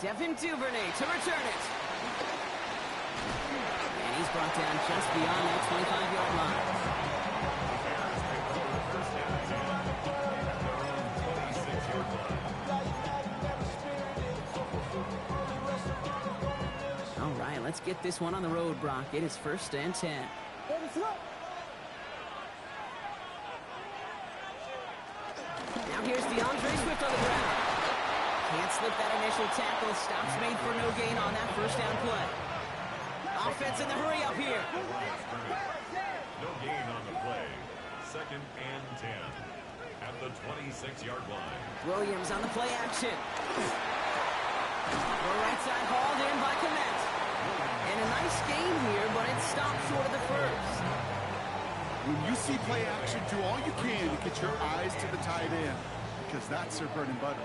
Devin Duvernay to return it. And he's brought down just beyond that 25-yard line. All right, let's get this one on the road, Brock. It is 1st and 10. Now here's DeAndre Swift on the ground. Can't slip that initial tackle. Stops made for no gain on that first down play. Offense in the hurry up here. No gain on the play. 2nd and 10 at the 26-yard line. Williams on the play action. The right side hauled in by Komet. And a nice gain here, but it stopped short of the first. When you see play action, do all you can to get your eyes to the tight end, because that's their bread and butter.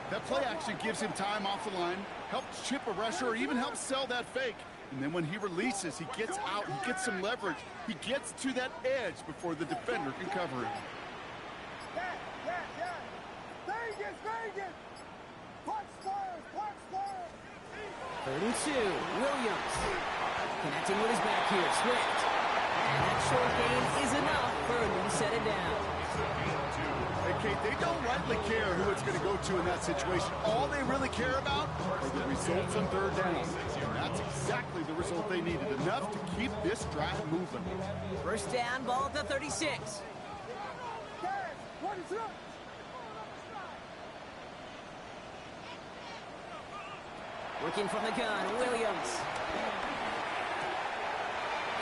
That play action gives him time off the line, helps chip a rusher, or even helps sell that fake. And then when he releases, he gets out, he gets some leverage. He gets to that edge before the defender can cover him. Third and 2, Williams. Connecting with his back here, Swift. And that short gain is enough for a new set it down. Hey, Kate, they don't rightly care who it's going to go to in that situation. All they really care about are the results on 3rd down. And that's exactly the result they needed, enough to keep this drive moving. First down, ball at the 36. Working from the gun, Williams.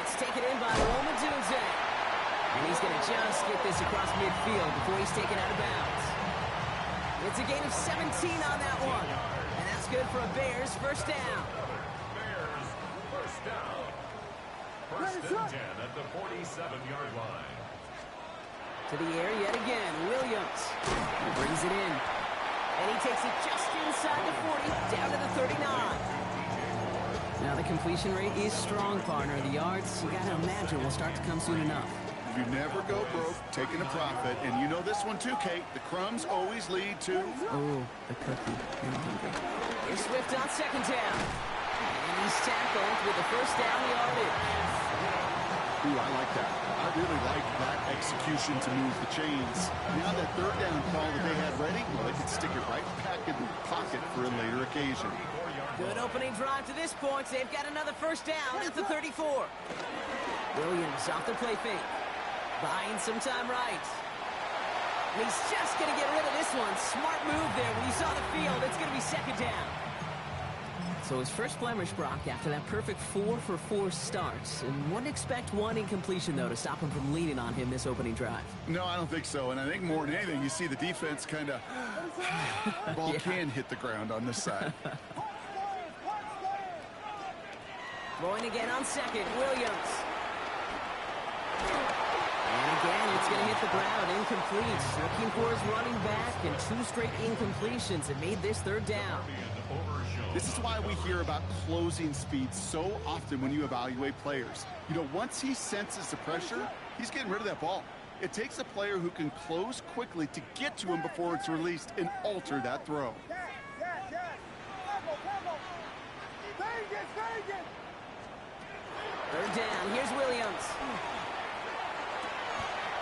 It's taken in by Roma Deuce. And he's going to just get this across midfield before he's taken out of bounds. It's a gain of 17 on that one. And that's good for a Bears first down. Bears first down. 1st and 10 at the 47-yard line. To the air yet again, Williams. He brings it in. And he takes it just inside the 40, down to the 39. Now the completion rate is strong, partner. The yards, you got to imagine, will start to come soon enough. You never go broke taking a profit. And you know this one too, Kate. The crumbs always lead to... Oh, the cookie. Here's Swift on 2nd down. And he's tackled with the first down yardage. Ooh, I like that. I really like that execution to move the chains. Now that 3rd down call that they had ready, well, they could stick it right back in the pocket for a later occasion. Good opening drive to this point. They've got another first down at the 34. Williams off the play fake. Buying some time right. And he's just going to get rid of this one. Smart move there. When you saw the field, it's going to be 2nd down. So his first blemish, Brock, after that perfect 4-for-4 starts. And wouldn't expect one incompletion, though, to stop him from leaning on him this opening drive. No, I don't think so. And I think more than anything, you see the defense kind of... ball can hit the ground on this side. Throwing again on 2nd, Williams. And again, it's going to hit the ground, incomplete. Looking for his running back, and 2 straight incompletions that made this 3rd down. This is why we hear about closing speed so often when you evaluate players. You know, once he senses the pressure, he's getting rid of that ball. It takes a player who can close quickly to get to him before it's released and alter that throw. 3rd down, here's Williams.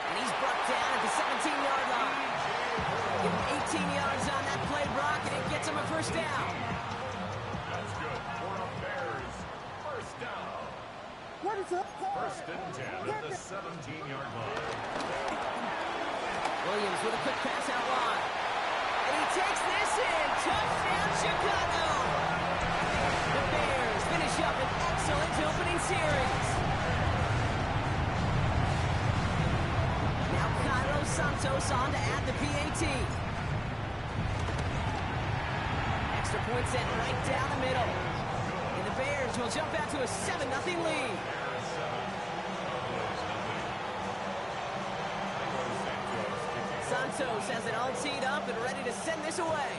And he's brought down at the 17-yard line. Give him 18 yards on that play, Brock, and it gets him a first down. That's good for the Bears. First down. 1st and 10 at the 17-yard line. Williams with a quick pass out wide. And he takes this in. Touchdown, Chicago. The Bears finish up an excellent opening series. Now Carlos Santos on to add the PAT. Extra point sent right down the middle. And the Bears will jump out to a 7-0 lead. Santos has it all teed up and ready to send this away.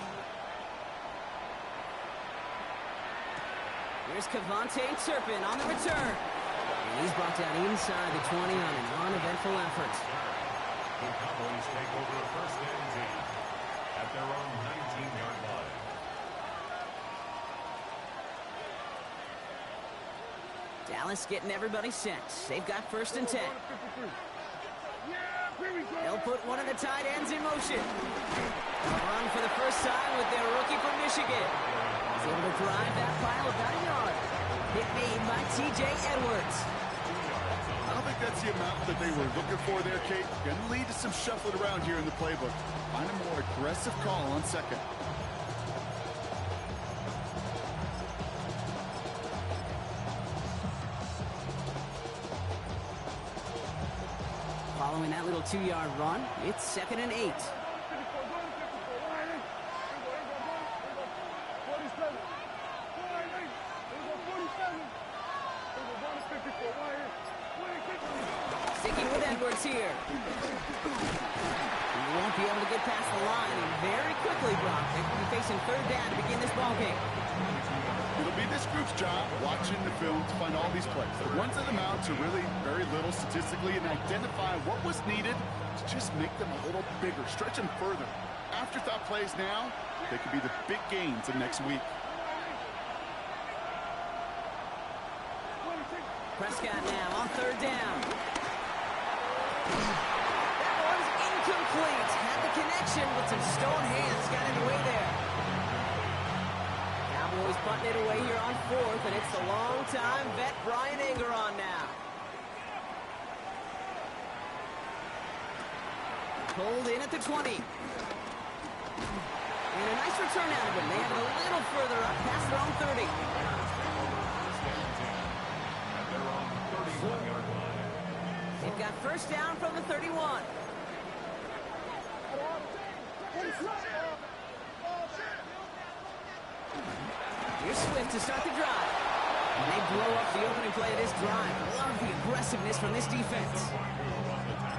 Here's Cavante Turpin on the return. And he's brought down inside the 20 on an uneventful effort. The Cowboys take over 1st and 10 at their own 19-yard line. Dallas getting everybody set. They've got 1st and 10. They'll put one of the tight ends in motion. A run for the first time with their rookie from Michigan. He's able to drive that pile about a yard. Hit made by T.J. Edwards. I don't think that's the amount that they were looking for there, Kate. Going to lead to some shuffling around here in the playbook. Find a more aggressive call on 2nd. Following that little 2-yard run, it's 2nd and 8. Sticking with Edwards here. He won't be able to get past the line, and very quickly, Brock, they will be facing 3rd down to begin this ballgame. It'll be this group's job watching the film to find all these plays. The ones that amount to really very little statistically and identify what was needed to just make them a little bigger, stretch them further. Afterthought plays now, they could be the big gains of next week. Prescott now on 3rd down. That one's incomplete. Had the connection, but some stone hands got in the way there. Cowboys putting it away here on 4th, and it's the long-time vet Brian Anger on now. Pulled in at the 20. And a nice return out of him. They have it a little further up past their own 30. They've got 1st down from the 31. Here's Swift to start the drive. And they blow up the opening play of this drive. Love the aggressiveness from this defense.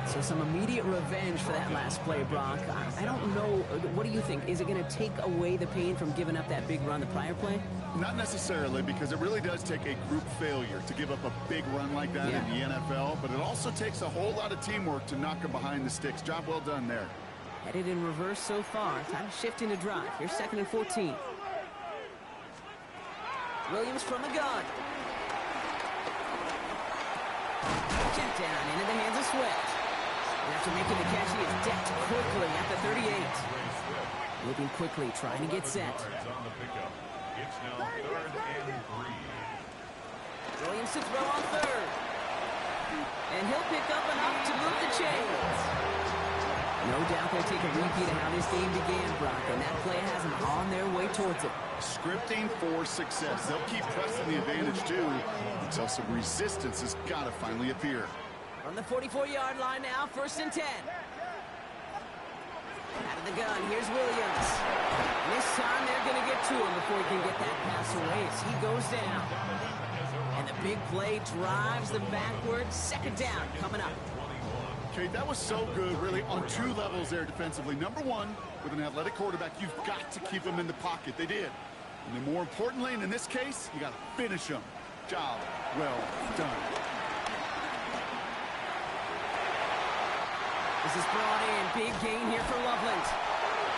So some immediate revenge for that last play, Brock. I don't know. What do you think? Is it going to take away the pain from giving up that big run the prior play? Not necessarily, because it really does take a group failure to give up a big run like that in the NFL, but it also takes a whole lot of teamwork to knock them behind the sticks. Job well done there. Headed in reverse so far. Time to shift into drive. Here's 2nd and 14. Williams from the gun. Check down into the hands of Swift. And after making the catch, he is decked quickly at the 38. Moving quickly, trying to get set. It's now 3rd and 3. Williams to throw on 3rd. And he'll pick up enough to move the chains. No doubt they'll take a repeat of how this game began, Brock, and that play has them on their way towards it. Scripting for success. They'll keep pressing the advantage, too, until some resistance has got to finally appear. On the 44-yard line now, 1st and 10. Out of the gun, here's Williams. And this time they're going to get to him before he can get that pass away as he goes down. And the big play drives them backwards. 2nd down coming up. Okay, that was so good, really, on 2 levels there defensively. Number 1, with an athletic quarterback, you've got to keep him in the pocket. They did. And then more importantly, and in this case, you got to finish him. Job well done. This is brought in. Big gain here for Loveland.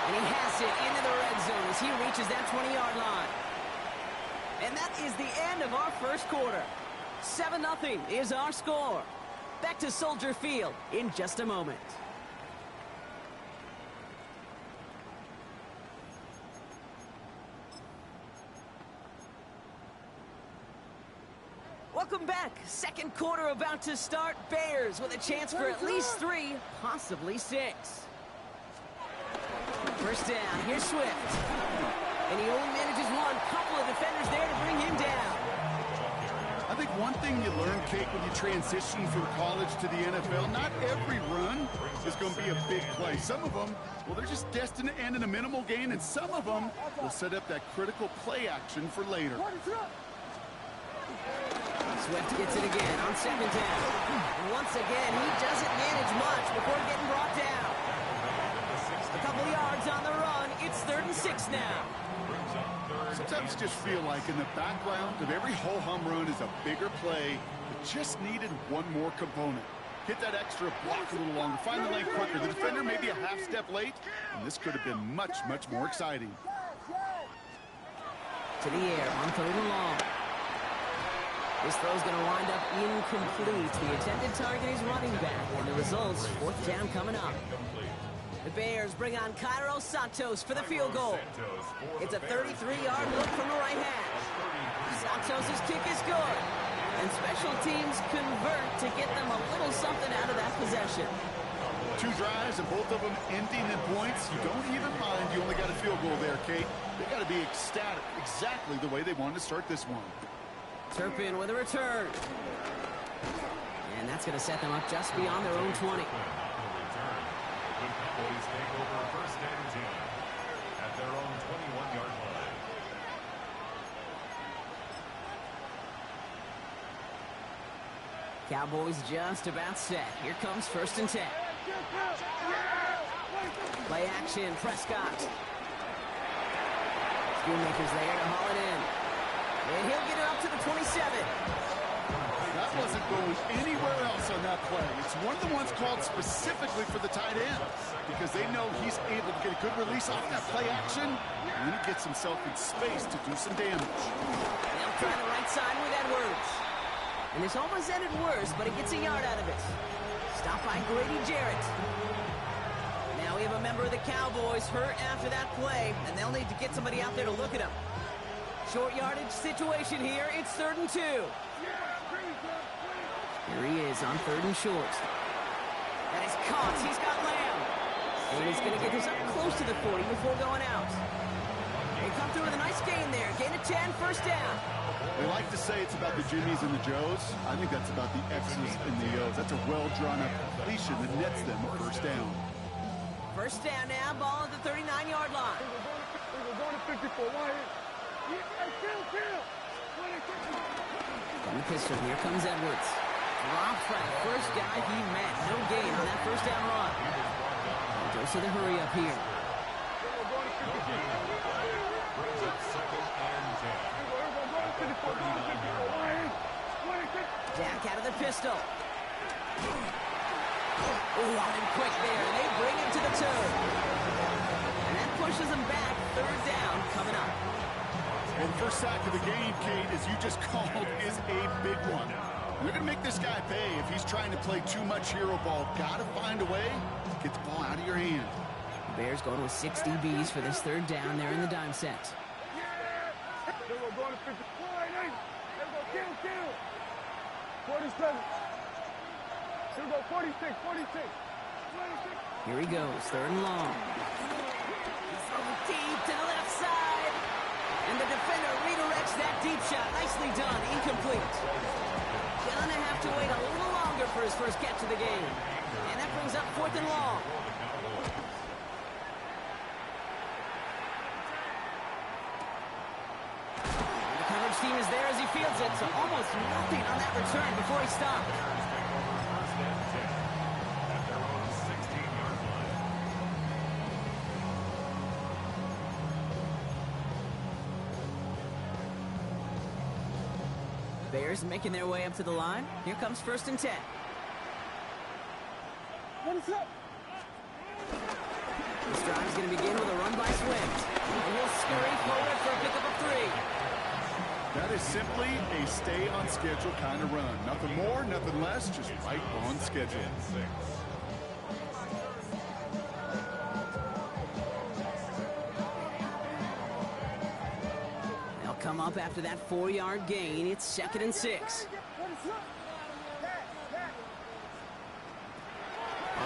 And he has it into the red zone as he reaches that 20-yard line. And that is the end of our 1st quarter. 7-0 is our score. Back to Soldier Field in just a moment. Welcome back. 2nd quarter about to start. Bears with a chance for at least 3, possibly 6. 1st down. Here's Swift. And he only manages one. Couple of defenders there to bring him down. I think one thing you learn, Kate, when you transition from college to the NFL, not every run is going to be a big play. Some of them, well, they're just destined to end in a minimal gain, and some of them will set up that critical play action for later. Swift gets it again on 2nd down. And once again, he doesn't manage much before getting brought down. A couple yards on the run. It's 3rd and 6 now. Sometimes just feel like in the background of every ho-hum run is a bigger play that just needed one more component. Hit that extra block a little longer, find the lane quicker. The defender may be a half step late, and this could have been much, much more exciting. To the air on 3rd and long. This throw's going to wind up incomplete. The intended target is running back, and the result's fourth down coming up. The Bears bring on Cairo Santos for the field goal. It's a 33-yard look from the right hash. Santos' kick is good, and special teams convert to get them a little something out of that possession. 2 drives and both of them ending in points. You don't even mind you only got a field goal there, Kate. They got to be ecstatic, exactly the way they wanted to start this one. Turpin with a return. And that's going to set them up just beyond their own 20. The Cowboys take over first and 10 at their own 21-yard line. Cowboys just about set. Here comes first and 10. Play action, Prescott. Schoonmaker's there to haul it in. And he'll get it up to the 27. That wasn't going anywhere else on that play. It's one of the ones called specifically for the tight end because they know he's able to get a good release off that play action, and then he gets himself in space to do some damage. They'll try the right side with Edwards. And this almost ended worse, but he gets a yard out of it. Stopped by Grady Jarrett. Now we have a member of the Cowboys hurt after that play, and they'll need to get somebody out there to look at him. Short yardage situation here. It's 3rd and 2. Here he is on 3rd and short. That is caught. He's got Lamb. And he's going to get this up close to the 40 before going out. They come through with a nice gain there. Gain of 10, first down. They like to say it's about the Jimmies and the Joes. I think that's about the X's and the O's. That's a well-drawn-up completion that nets them a first down. First down now, ball at the 39-yard line. From the pistol, here comes Edwards. Drops for the first guy he met. No gain on that first down run. Deuce with a hurry up here. Jack out of the pistol. Ooh, on him quick there, and they bring him to the turn. And that pushes him back. 3rd down coming up. Well, the first sack of the game, Kate, as you just called, is a big one. They're going to make this guy pay if he's trying to play too much hero ball. Got to find a way to get the ball out of your hand. The Bears going with 6 DBs for this 3rd down there in the dime set. Here he goes, 3rd and long. He's throwing deep to the left side. And the defender redirects that deep shot. Nicely done, incomplete. Gonna have to wait a little longer for his first catch of the game. And that brings up 4th and long. The coverage team is there as he fields it, so almost nothing on that return before he stopped. Bears making their way up to the line. Here comes 1st and 10. What is up? This drive is going to begin with a run by Swift. And he'll scurry forward for a pickup of 3. That is simply a stay-on-schedule kind of run. Nothing more, nothing less, just right on schedule. They'll come up after that 4-yard gain. It's 2nd and 6.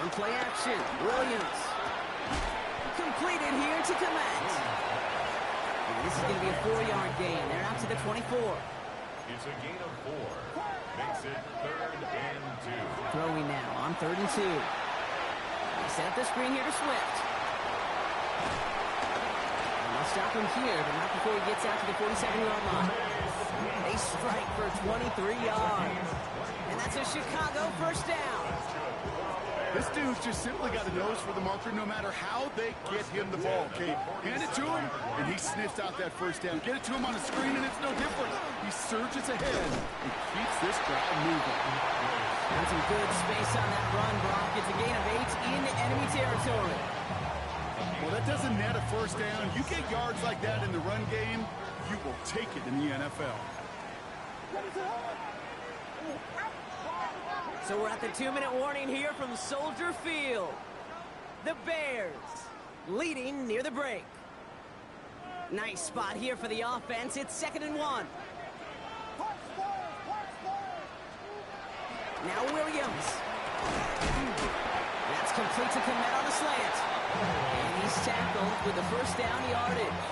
On play action, Williams. Completed here to Komet. And this is going to be a 4-yard gain. They're out to the 24. It's a gain of 4. Makes it 3rd and 2. Throwing now on 3rd and 2. They set up the screen here to Swift. And they'll stop him here, but not before he gets out to the 47-yard line. They strike for 23 yards. And that's a Chicago first down. This dude's just simply got a nose for the marker no matter how they get him the ball, Kate. Hand it to him, and he sniffs out that first down. Get it to him on a screen, and it's no different. He surges ahead and keeps this drive moving. And some good space on that run, Brock. It's a gain of 8 in enemy territory. Well, that doesn't net a first down. You get yards like that in the run game, you will take it in the NFL. So we're at the 2-minute warning here from Soldier Field. The Bears leading near the break. Nice spot here for the offense. It's 2nd and 1. Now Williams. That's complete to Komet on the slant. And he's tackled with the first down yardage.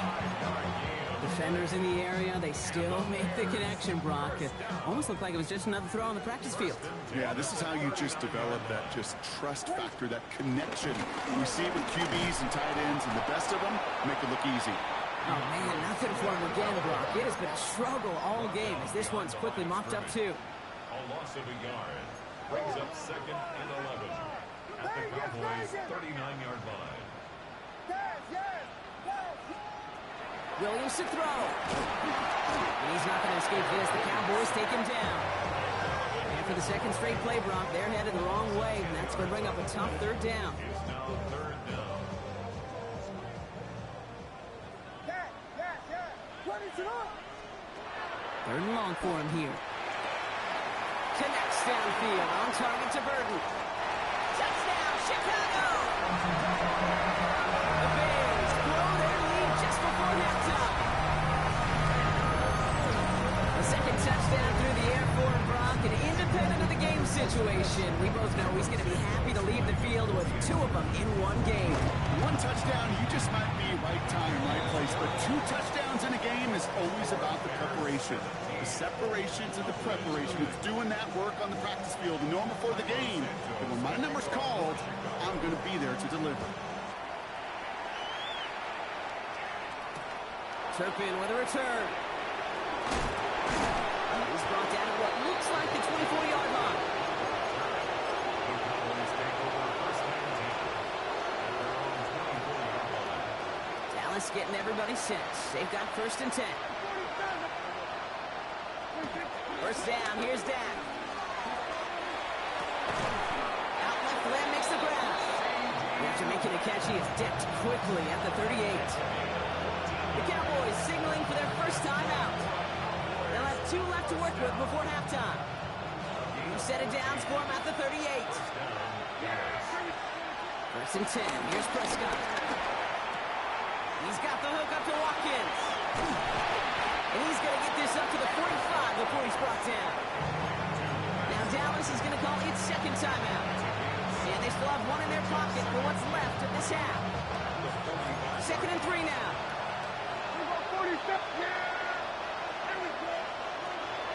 Defenders in the area, they still make the connection, Brock. It almost looked like it was just another throw on the practice field. Yeah, this is how you just develop that just trust factor, that connection. You see it with QBs and tight ends, and the best of them make it look easy. Oh, man, nothing for him again, Brock. It has been a struggle all game as this one's quickly mopped up, too. A loss of a yard brings up 2nd and 11 at the Cowboys' 39-yard line. Williams to throw. And he's not going to escape this. The Cowboys take him down. And for the second straight play, Brock, they're headed the wrong way, and that's going to bring up a tough 3rd down. It's now 3rd down. Third and long for him here. Connects downfield, on target to Burton. Touchdown, Chicago! The Bears blow their lead just before halftime. A second touchdown through the air for Brock, and independent of the game situation, we both know he's going to be happy to leave the field with 2 of them in one game. 1 touchdown, you just might be right time, right place, but 2 touchdowns in a game is always about the preparation. The separations and the preparation. It's doing that work on the practice field the norm before the game. And when my number's called, I'm going to be there to deliver. Turpin with a return. He's brought down at what looks like the 24-yard line. The Cowboys take over 1st and 10 at their own 24-yard line. Dallas getting everybody set. They've got 1st and 10. First down, here's Dak. Out left, Lamb makes the grab. After making a catch, he is decked quickly at the 38. The Cowboys signaling for their first time out. They'll have 2 left to work with before halftime. New set of downs for him at the 38. 1st and 10, here's Prescott. He's got the hook up to Watkins. And he's going to get this up to the 45 before he's brought down. Now Dallas is going to call its 2nd timeout. And they still have 1 in their pocket for what's left of this half. 2nd and 3 now.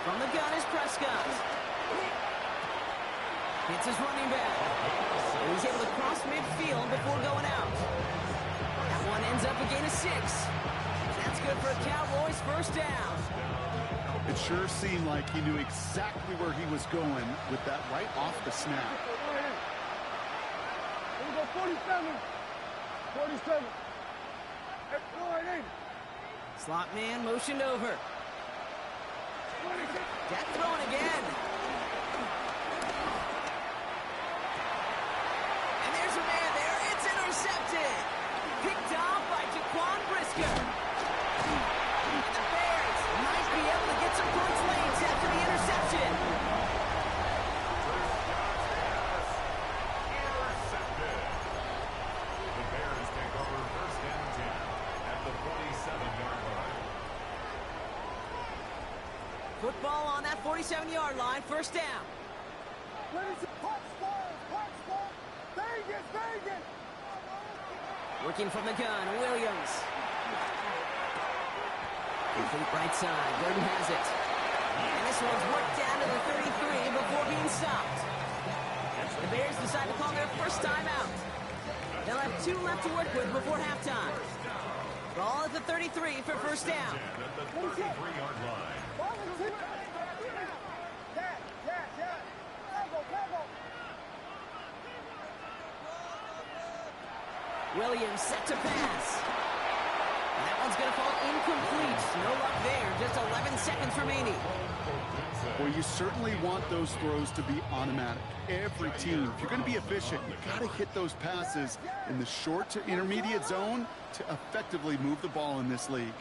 From the gun is Prescott. Hits his running back. And he's able to cross midfield before going out. That one ends up a gain of 6. That's good for a Cowboys 1st down. It sure seemed like he knew exactly where he was going with that right off the snap. 47. Slot man motioned over. Dak throwing again. And there's a man there. It's intercepted. Picked off by Jaquan Brisker. And the Bears might be able to get some points late after the interception. Intercepted. The Bears take over 1st and 10 at the 47-yard line. Football on that 47-yard line. 1st down. Working from the gun, Williams. Complete right side. Gordon has it. And this one's worked down to the 33 before being stopped. The Bears decide to call their first timeout. They'll have 2 left to work with before halftime. Ball at the 33 for 1st down. At the 33-yard line. Williams set to pass. That one's going to fall incomplete. No luck there. Just 11 seconds remaining. Well, you certainly want those throws to be automatic. Every team, if you're going to be efficient, you got to hit those passes in the short to intermediate zone to effectively move the ball in this league.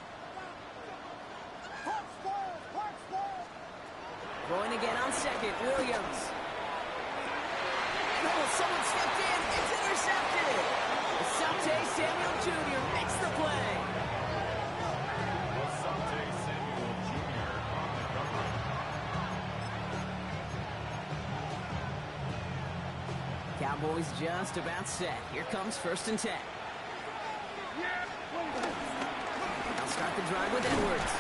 Going again on second, Williams. Oh, someone stepped in. It's intercepted. Asante Samuel Jr. makes the play. Asante Samuel Jr. on the cover. Cowboys just about set. Here comes 1st and 10. They'll start the drive with Edwards.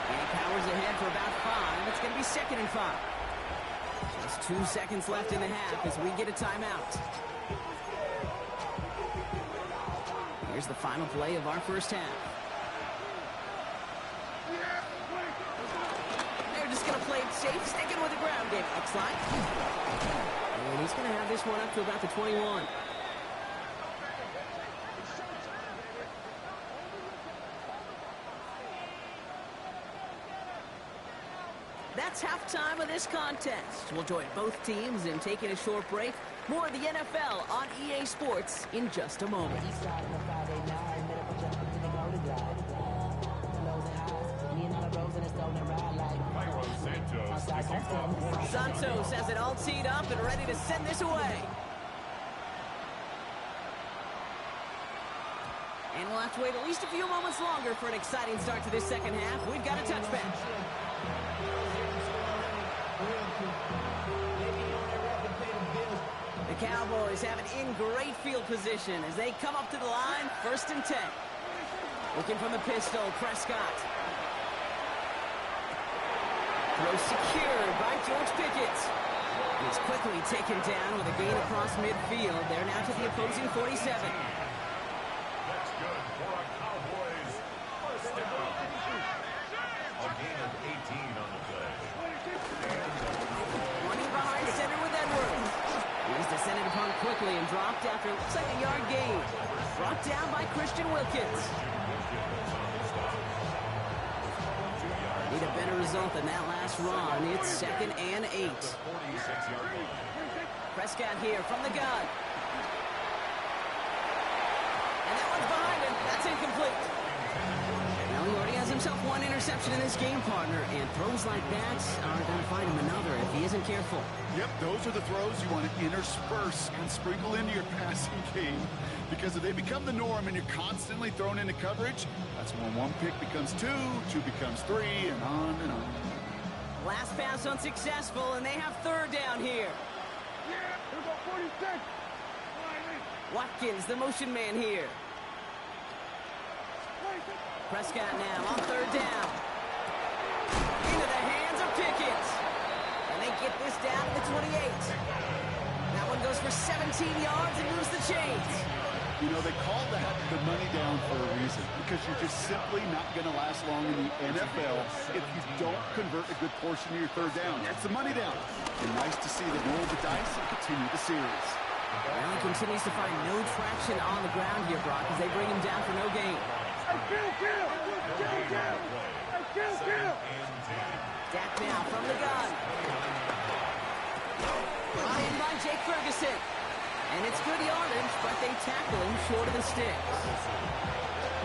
And he powers ahead for about 5. It's going to be 2nd and 5. Just 2 seconds left in the half as we get a timeout. Here's the final play of our first half. They're just going to play it safe, sticking with the ground game, looks like. And he's going to have this one up to about the 21. That's halftime of this contest. We'll join both teams in taking a short break. More of the NFL on EA Sports in just a moment. Santos has it all teed up and ready to send this away. And we'll have to wait at least a few moments longer for an exciting start to this second half. We've got a touchback. The Cowboys have it in great field position as they come up to the line, 1st and 10. Looking from the pistol, Prescott. Throw secured by George Pickett. He's quickly taken down with a gain across midfield. They're now to the opposing 47. That's good for a Cowboys first down. A gain of 18 on the play. Running behind center with Edwards. He's descended upon quickly and dropped after it looks like a yard gain. Brought down by Christian Wilkins. Need a better result than that last run. It's 2nd and 8. Prescott here from the gun. And that one's behind him. That's incomplete. Now he already has himself one interception in this game, partner, and throws like that are going to find him another if he isn't careful. Yep, those are the throws you want to intersperse and sprinkle into your passing game. Because if they become the norm and you're constantly thrown into coverage, that's when 1 pick becomes 2, 2 becomes 3, and on and on. Last pass unsuccessful, and they have 3rd down here. Watkins, the motion man here. Prescott now on 3rd down. Into the hands of Pickett. And they get this down to the 28. That one goes for 17 yards and moves the chains. You know, they call that the money down for a reason, because you're just simply not going to last long in the NFL if you don't convert a good portion of your 3rd down. That's the money down. And nice to see them roll the dice and continue the series. Well, he continues to find no traction on the ground here, Brock, as they bring him down for no gain. Dak now from the gun. Brought in by Jake Ferguson. And it's good yardage, but they tackle him short of the sticks.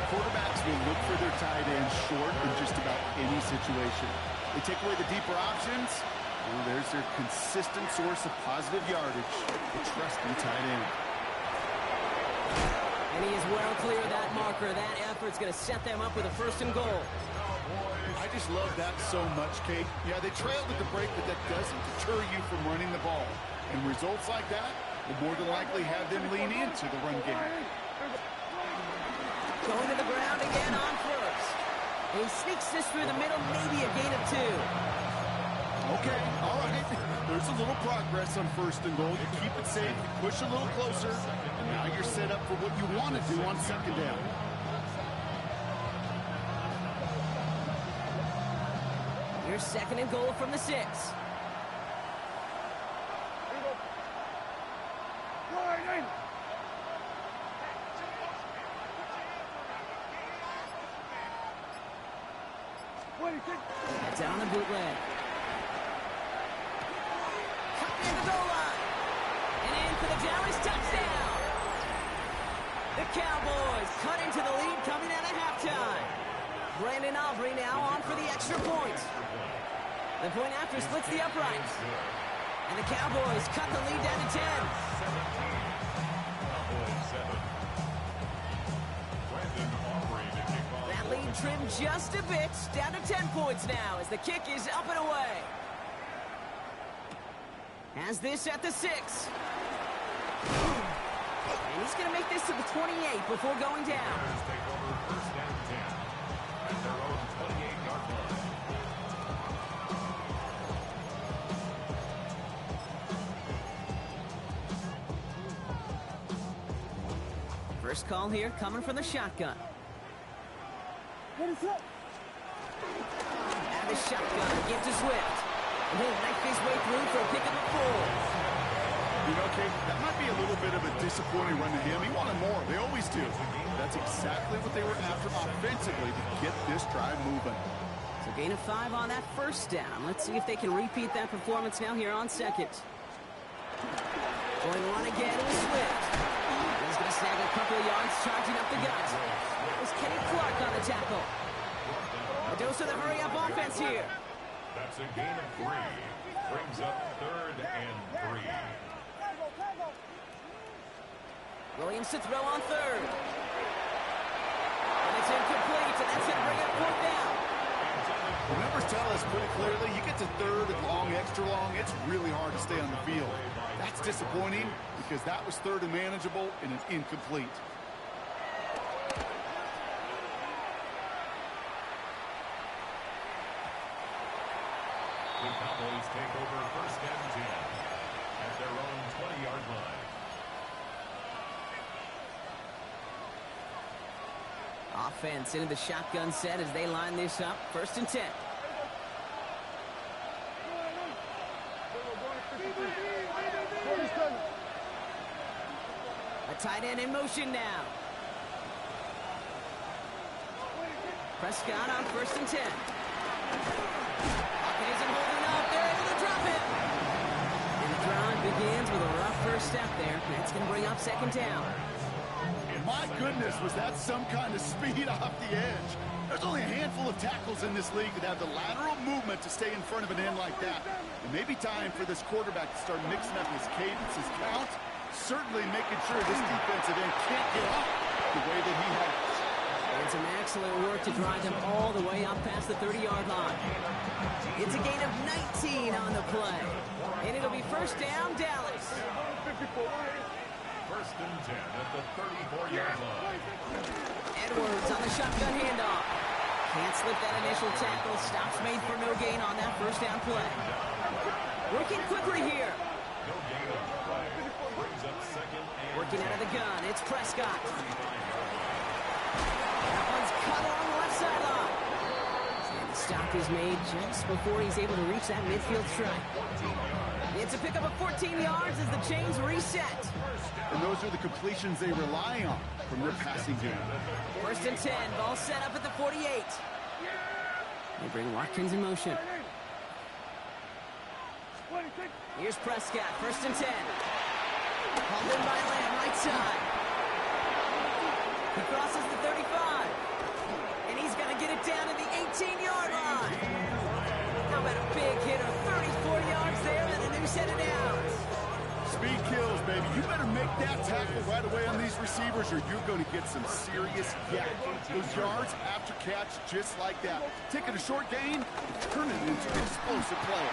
Quarterbacks will look for their tight end short in just about any situation. They take away the deeper options. Well, there's their consistent source of positive yardage, the trusting tight end. And he is well clear of that marker. That effort's going to set them up with a 1st and goal. I just love that so much, Kate. Yeah, they trailed at the break, but that doesn't deter you from running the ball. And results like that will more than likely have them lean into the run game. Going to the ground again on 1st. He sneaks this through the middle, maybe a gain of 2. Okay, all right. There's a little progress on 1st and goal. You keep it safe, you push a little closer, and now you're set up for what you want to do on 2nd down. Here's 2nd and goal from the 6. That's on the bootleg. Cut in the goal line. And in for the Dallas touchdown. The Cowboys cut into the lead coming out of halftime. Brandon Aubrey now on for the extra point. The point after splits the uprights. And the Cowboys cut the lead down to 10. 17. Cowboys 7. Brandon Aubrey to kick off. That lead trimmed just a bit. Down to 10 points now as the kick is up and away. Has this at the 6. And he's going to make this to the 28 before going down. Bears take over first and 10 at their own 28-yard line. First call here coming from the shotgun. And the shotgun gives to Swift. And he'll knife his way through for a pickup of 4. You know, Kate, that might be a little bit of a disappointing run to him. He wanted more. They always do. That's exactly what they were after offensively to get this drive moving. So gain of 5 on that first down. Let's see if they can repeat that performance now here on second. Going run again with Swift. He's going to snag a couple of yards, charging up the gut. It was Kenny Clark on the tackle. A dose of the hurry-up offense here. That's a gain of 3. Brings up 3rd and 3. Williams to throw on 3rd. And it's incomplete, and that's going to bring up 4th down. The numbers tell us pretty clearly, you get to 3rd and long, extra long, it's really hard to stay on the field. That's disappointing because that was 3rd and manageable and an incomplete. The Cowboys take over first and 10 at their own 20-yard line. Offense into the shotgun set as they line this up. 1st and 10. A tight end in motion now. Prescott on 1st and 10. Pocket isn't holding up. They're able to drop it. And the drive begins with a rough first step there. That's going to bring up 2nd down. My goodness, was that some kind of speed off the edge. There's only a handful of tackles in this league that have the lateral movement to stay in front of an end like that. It may be time for this quarterback to start mixing up his cadence, his count, certainly making sure this defensive end can't get off the way that he has. And some excellent work to drive them all the way up past the 30-yard line. It's a gain of 19 on the play. And it'll be 1st down, Dallas. 1st and 10 at the 34-yard line. Edwards on the shotgun handoff. Can't slip that initial tackle. Stops made for no gain on that 1st down play. Working quickly here. No gain on the play. Brings up 2nd and Working out of the gun. It's Prescott. That one's cut along the left sideline. And the stop is made just before he's able to reach that midfield strike. It's a pickup of 14 yards as the chains reset. And those are the completions they rely on from their passing game. 1st and 10, ball set up at the 48. They bring Watkins in motion. Here's Prescott, 1st and 10. Hauled in by Lamb, right side. He crosses the 35. And he's going to get it down to the 18-yard line. How about a big hit of 34 yards there and a new set of downs. Speed kills, baby. You better make that tackle right away on these receivers or you're going to get some serious yak. Those yards after catch just like that. Taking a short gain, turn it into an explosive play.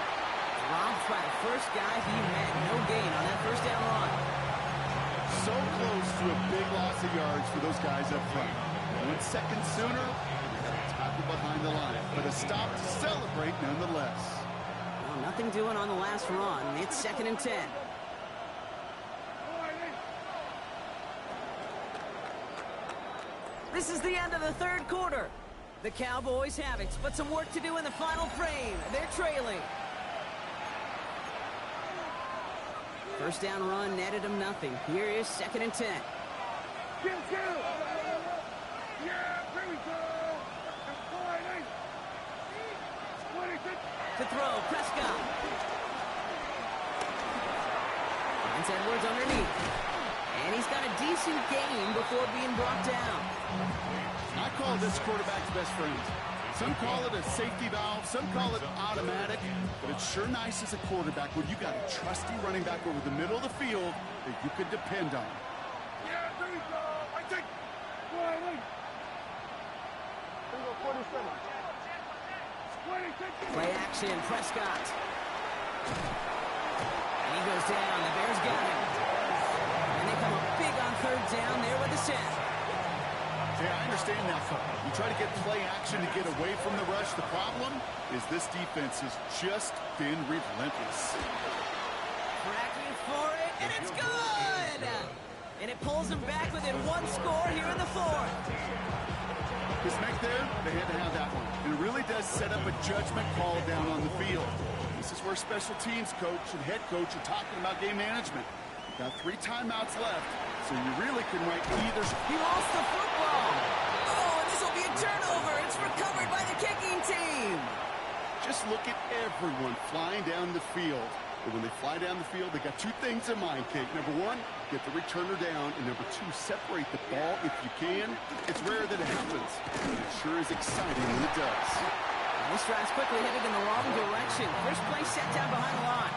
Robbed by the first guy he met. No gain on that 1st down run. So close to a big loss of yards for those guys up front. 1 second sooner, they got a tackle behind the line. But a stop to celebrate nonetheless. Well, nothing doing on the last run. It's 2nd and 10. This is the end of the 3rd quarter. The Cowboys have it, but some work to do in the final frame. They're trailing. 1st down run netted them nothing. Here is 2nd and 10. To throw, Prescott. Finds Edwards underneath. And he's got a decent gain before being brought down. I call this quarterback's best friend. Some call it a safety valve, some call it automatic, but it's sure nice as a quarterback when you got a trusty running back over the middle of the field that you could depend on. Yeah, there we go. I take. Wait. There we go, 47. Play action, Prescott. And he goes down. The Bears got him. And they come up big on third down there with the set. Yeah, I understand that, Phil. You try to get play action to get away from the rush. The problem is this defense has just been relentless. Tracking for it, and it's good! And it pulls them back within one score here in the fourth. This make there, they had to have that one. And it really does set up a judgment call down on the field. This is where special teams coach and head coach are talking about game management. Got 3 timeouts left, so you really can write either. He lost the football. Oh, and this will be a turnover. It's recovered by the kicking team. Just look at everyone flying down the field. But when they fly down the field, they got 2 things in mind, Kate. Number 1, get the returner down. And number 2, separate the ball if you can. It's rare that it happens, but it sure is exciting when it does. This drive's quickly headed in the wrong direction. First play set down behind the line.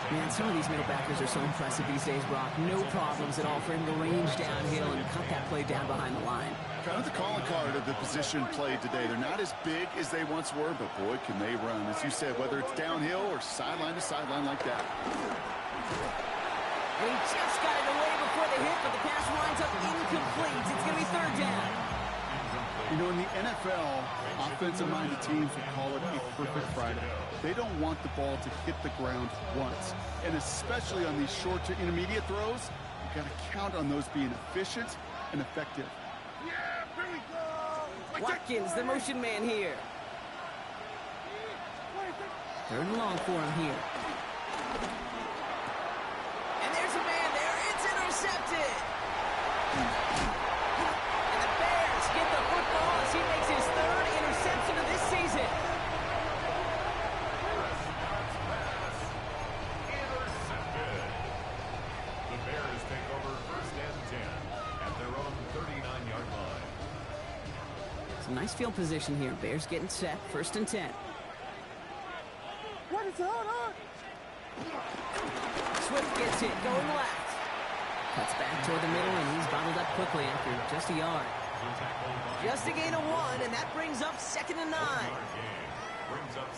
Man, some of these middle backers are so impressive these days, Brock. No problems at all for him to range downhill and cut that play down behind the line. Kind of the calling card of the position played today. They're not as big as they once were, but boy, can they run. As you said, whether it's downhill or sideline to sideline like that. And he just got it away before the hit, but the pass winds up incomplete. It's going to be third down. You know, in the NFL, offensive-minded teams would call it a perfect Friday. They don't want the ball to hit the ground once. And especially on these short to intermediate throws, you got to count on those being efficient and effective. Yeah, here we go. Watkins, the motion man here. Third and long for him here. And there's a man there. It's intercepted. And the Bears get the football as he makes his 3rd interception of this season. Intercepted. The Bears take over 1st and 10 at their own 39-yard line. Some nice field position here. Bears getting set. 1st and 10. What is going on? Swift gets it, going left. Cuts back toward the middle, and he's bottled up quickly after just a yard. Just a gain of 1, and that brings up 2nd and 9.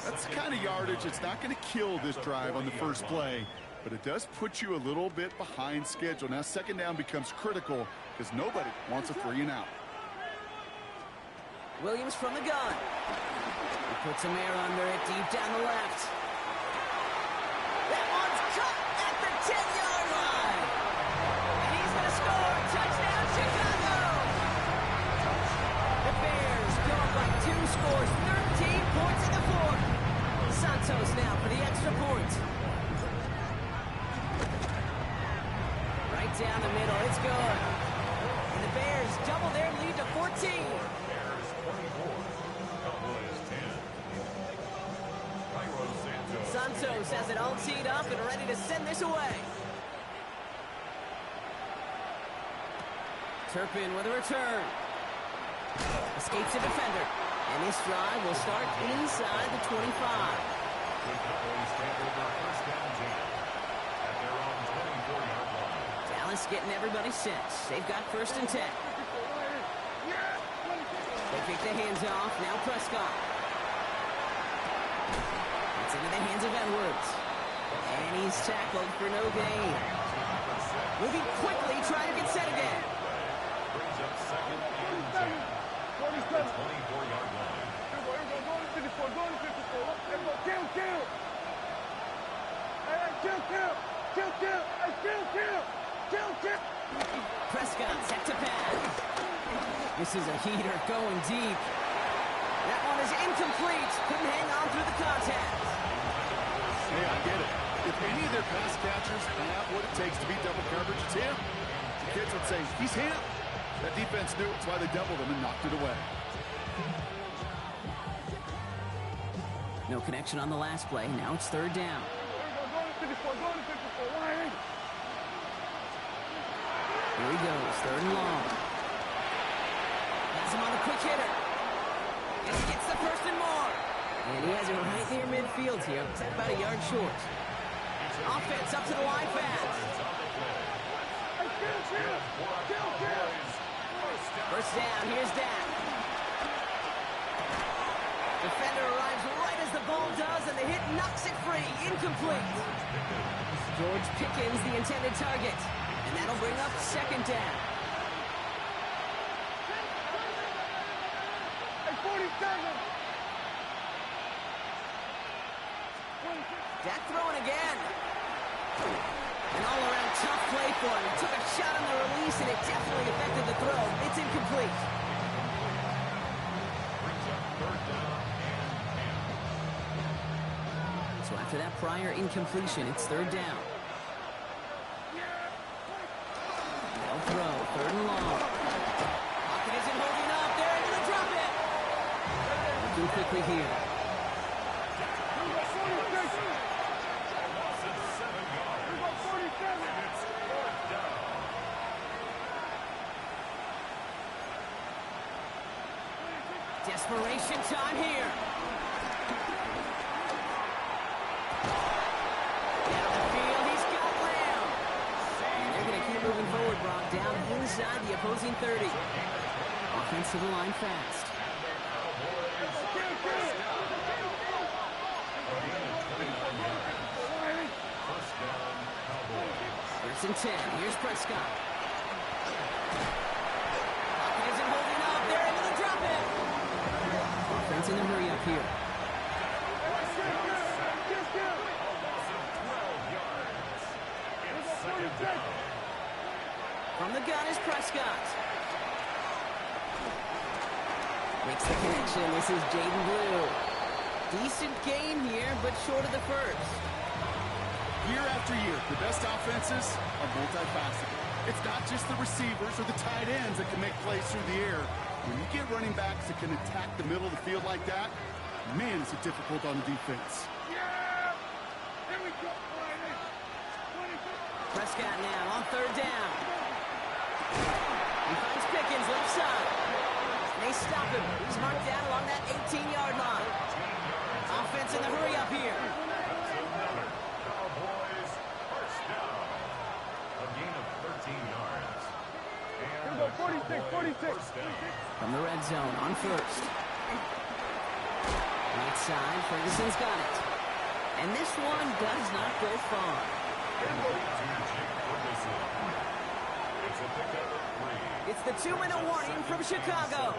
That's the kind of yardage that's not going to kill this drive on the first play, but it does put you a little bit behind schedule. Now 2nd down becomes critical because nobody wants a 3 and out. Williams from the gun. He puts some air under it, deep down the left. That one's cut at the 10-yard line. And he's going to score. Touchdown, Chicago. The Bears go up by 2 scores, 13 points in the 4th. Santos now for the extra point. Right down the middle, it's good. And the Bears double their lead to 14. Santos has it all teed up and ready to send this away. Turpin with a return. Escapes a defender. And this drive will start inside the 25. Dallas getting everybody set. They've got 1st and 10. They kick the hands off. Now Prescott. It's into the hands of Edwards. And he's tackled for no gain. Moving quickly, trying to get set again. Brings up 2nd and 10. The 24-yard line. Prescott set to pass. This is a heater going deep. That one is incomplete. Couldn't hang on through the contact. Hey, I get it. If any of their pass catchers have what it takes to beat double coverage, it's him. The kids would say, he's him. That defense knew it's why they doubled him and knocked it away. No connection on the last play. Now it's 3rd down. Here he goes. 3rd and long. Has him on the quick hitter. And he gets And he has it right near midfield here. It's about a yard short. Offense up to the line fast. First down, here's Dak. Defender arrives right as the ball does, and the hit knocks it free. Incomplete. George Pickens, the intended target. And that'll bring up second down. 47. Dak throwing again. An all-around tough play for him. He took a shot on the release, and it definitely affected the throw. It's incomplete. So after that prior incompletion, it's third down. They'll throw, third and long. Pocket isn't holding up. They're able to drop it. Looking quickly here. Desperation time here. Down the field, he's got Lamb. And they're going to keep moving forward, Brock, down inside the opposing 30. Offense to the line fast. First and 10, here's Prescott. Pocket isn't holding up, they're able to drop it. Offense in a hurry up here. From the gun is Prescott. Makes the connection. This is Jaden Blue. Decent gain here, but short of the first. Year after year, the best offenses are multifaceted. It's not just the receivers or the tight ends that can make plays through the air. When you get running backs that can attack the middle of the field like that, man, is it difficult on the defense. Yeah! Here we go, Prescott now on third down. He finds Pickens left side. They stop him. He's marked down along that 18-yard line. Offense in the hurry up here. Cowboys first down. A gain of 13 yards. Here we go, 46. From the red zone on first. Right side, Ferguson's got it. And this one does not go far. It's the 2-minute warning from Chicago.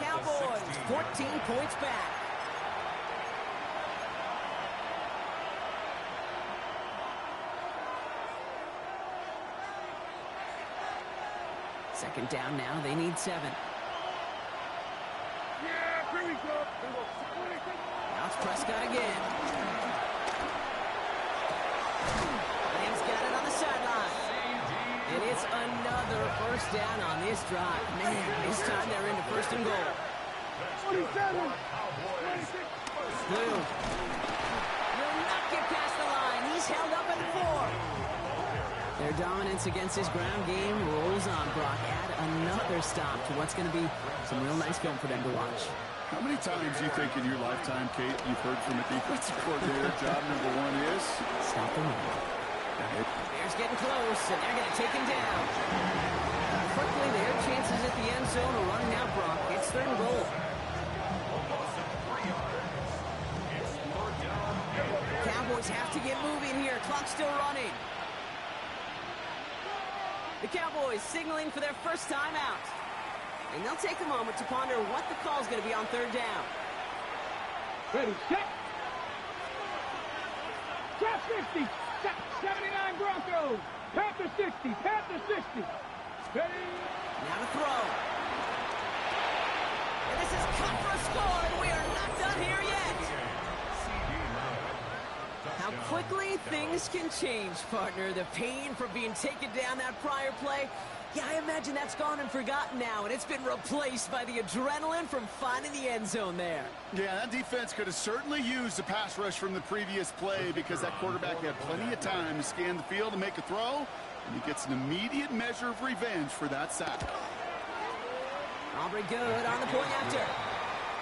Cowboys 14 points back. Second down now, they need 7. Yeah, here we go. Now it's Prescott again. Lamb's got it on the sideline. And it's another first down on this drive. Man, this time they're into first and goal. 47. Blue will not get past the line. He's held up at the 4. Their dominance against his ground game rolls on, Brock. Add another stop to what's going to be some real nice film for them to watch. How many times do you think in your lifetime, Kate, you've heard from a defensive coordinator, job number 1 is? Stop the run. Bears getting close, and they're going to take him down. Quickly, their chances at the end zone are running out, Brock. It's third and goal. Cowboys have to get moving here. Clock's still running. The Cowboys signaling for their first time out. And they'll take a moment to ponder what the call is going to be on third down. Ready, set. Trap 60. 79 Broncos. Panther 60. Panther 60. Ready. Now to throw. And this is cut for a score, and we are not done here yet. How quickly things can change, partner. The pain from being taken down that prior play, yeah, I imagine that's gone and forgotten now, and it's been replaced by the adrenaline from finding the end zone there. Yeah, that defense could have certainly used the pass rush from the previous play because that quarterback had plenty of time to scan the field and make a throw, and he gets an immediate measure of revenge for that sack. Aubrey good on the point after.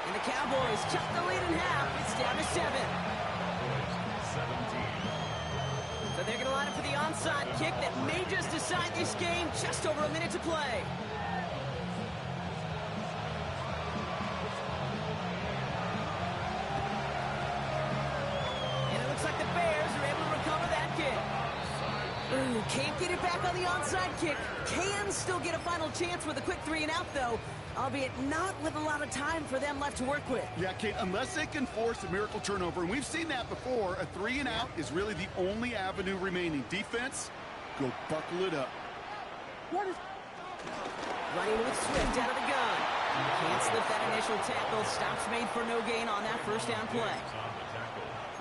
And the Cowboys cut the lead in half. It's down to 7. 17. So they're going to line up for the onside kick that may just decide this game. Just over a minute to play. And it looks like the Bears are able to recover that kick. Ooh, can't get it back on the onside kick. Can still get a final chance with a quick 3-and-out, though, albeit not with a lot of time for them left to work with. Yeah, Kate, unless they can force a miracle turnover, and we've seen that before, a 3-and-out is really the only avenue remaining. Defense, go buckle it up. Running with Swift out of the gun. Can't slip that initial tackle. Stops made for no gain on that first down play.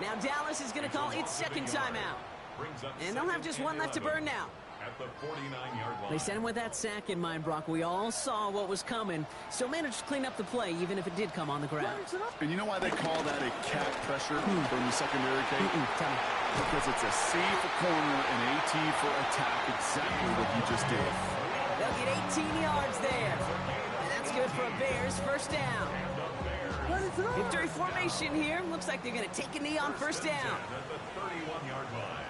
Now Dallas is going to call its second timeout. And they'll have just one left to burn now. At the 49-yard line. They sent him with that sack in mind, Brock. We all saw what was coming. Still managed to clean up the play, even if it did come on the ground. And you know why they call that a cat pressure from the secondary, Kate? Tell me. Because it's a C for corner and AT for attack. Exactly what you just did. They'll get 18 yards there. And that's good for a Bears first down. Victory formation here. Looks like they're going to take a knee on first down. At the 31-yard line.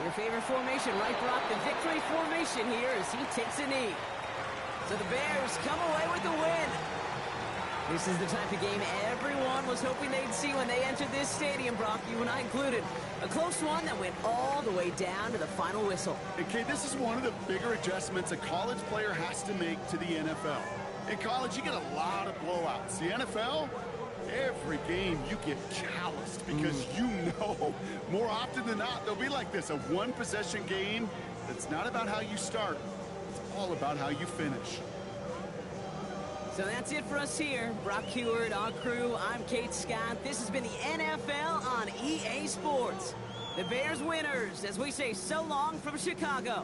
Your favorite formation, right, Brock? The victory formation here as he takes a knee. So the Bears come away with the win. This is the type of game everyone was hoping they'd see when they entered this stadium, Brock, you and I included. A close one that went all the way down to the final whistle. And Kate, this is one of the bigger adjustments a college player has to make to the NFL. In college, you get a lot of blowouts. The NFL, every game you get calloused because you know more often than not they'll be like this, a one-possession game that's not about how you start. It's all about how you finish. So that's it for us here. Brock Heward, our crew, I'm Kate Scott. This has been the NFL on EA Sports. The Bears winners as we say so long from Chicago.